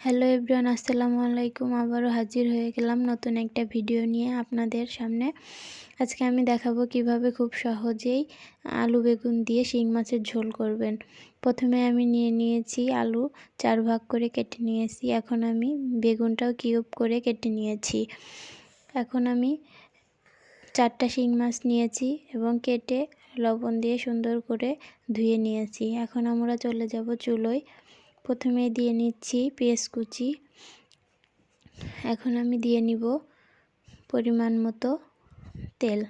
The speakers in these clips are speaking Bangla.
হ্যালো এভরিওয়ান, আসসালামু আলাইকুম। আবারও হাজির হয়ে গেলাম নতুন একটা ভিডিও নিয়ে আপনাদের সামনে। আজকে আমি দেখাবো কিভাবে খুব সহজেই আলু বেগুন দিয়ে শিং মাছের ঝোল করবেন। প্রথমে আমি নিয়েছি আলু 4 ভাগ করে কেটে নিয়েছি। এখন আমি বেগুনটাও কিউব করে কেটে নিয়েছি। এখন আমি 4টা শিং মাছ নিয়েছি এবং কেটে লবণ দিয়ে সুন্দর করে ধুয়ে নিয়েছি। এখন আমরা চলে যাব চুলোয়। প্রথমে দিয়ে নিচ্ছি পেঁয়াজ কুচি। এখন আমি দিয়ে নিব পরিমাণ মতো তেল।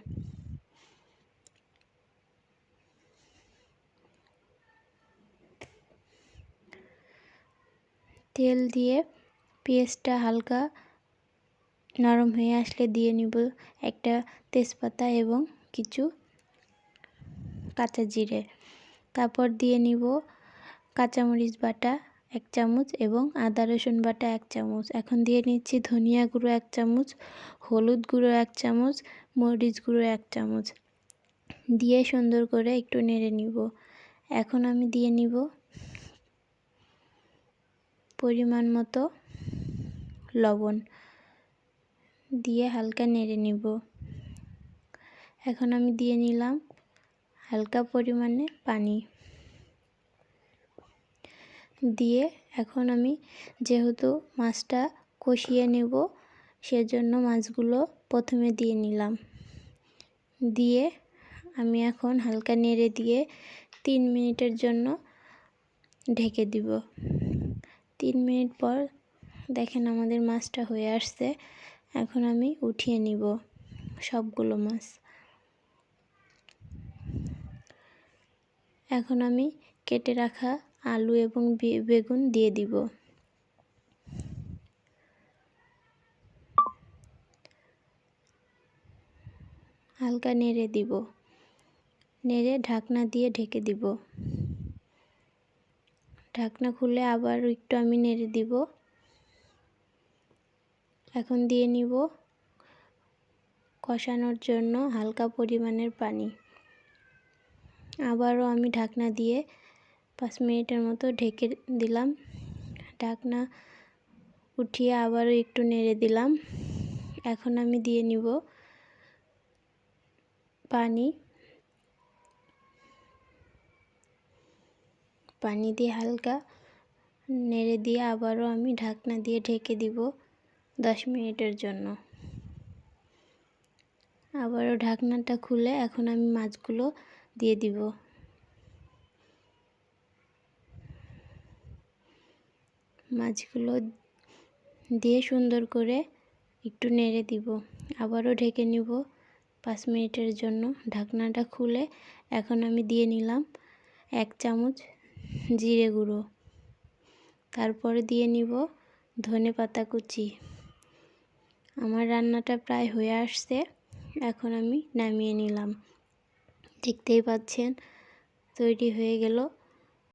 তেল দিয়ে পেঁয়াজটা হালকা নরম হয়ে আসলে দিয়ে নিব একটা তেজপাতা এবং কিছু কাঁচা জিরে। তারপর দিয়ে নিব কাঁচামরিচ বাটা 1 চামচ এবং আদা রসুন বাটা 1 চামচ। এখন দিয়ে নিচ্ছি ধনিয়া গুঁড়ো 1 চামচ, হলুদ গুঁড়ো 1 চামচ, মরিচ গুঁড়ো 1 চামচ দিয়ে সুন্দর করে একটু নেড়ে নিব। এখন আমি দিয়ে নিব পরিমাণ মতো লবণ দিয়ে হালকা নেড়ে নিব। এখন আমি দিয়ে নিলাম হালকা পরিমাণে পানি দিয়ে এখন আমি যেহেতু মাছটা কষিয়ে নেব সেজন্য মাছগুলো প্রথমে দিয়ে নিলাম। দিয়ে আমি এখন হালকা নেড়ে দিয়ে 3 মিনিটের জন্য ঢেকে দিব। 3 মিনিট পর দেখেন আমাদের মাছটা হয়ে আসছে। এখন আমি উঠিয়ে নিব সবগুলো মাছ। এখন আমি কেটে রাখা আলু এবং বেগুন দিয়ে দিব। হালকা নেড়ে দিব, নেড়ে ঢাকনা দিয়ে ঢেকে দিব। ঢাকনা খুলে আবার একটু আমি নেড়ে দিব। এখন দিয়ে নিব কষানোর জন্য হালকা পরিমাণের পানি। আবারও আমি ঢাকনা দিয়ে 5 মিনিটের মতো ঢেকে দিলাম। ঢাকনা উঠিয়ে আবারও একটু নেড়ে দিলাম। এখন আমি দিয়ে নিব পানি দিয়ে হালকা নেড়ে দিয়ে আবারও আমি ঢাকনা দিয়ে ঢেকে দিব 10 মিনিটের জন্য। আবারও ঢাকনাটা খুলে এখন আমি মাছগুলো দিয়ে দিব। মাছগুলো দিয়ে সুন্দর করে একটু নেড়ে দিব। আবারও ঢেকে নিব 5 মিনিটের জন্য। ঢাকনাটা খুলে এখন আমি দিয়ে নিলাম 1 চামচ জিরে গুঁড়ো। তারপরে দিয়ে নিব ধনেপাতা কুচি। আমার রান্নাটা প্রায় হয়ে আসছে। এখন আমি নামিয়ে নিলাম। দেখতেই পাচ্ছেন তৈরি হয়ে গেল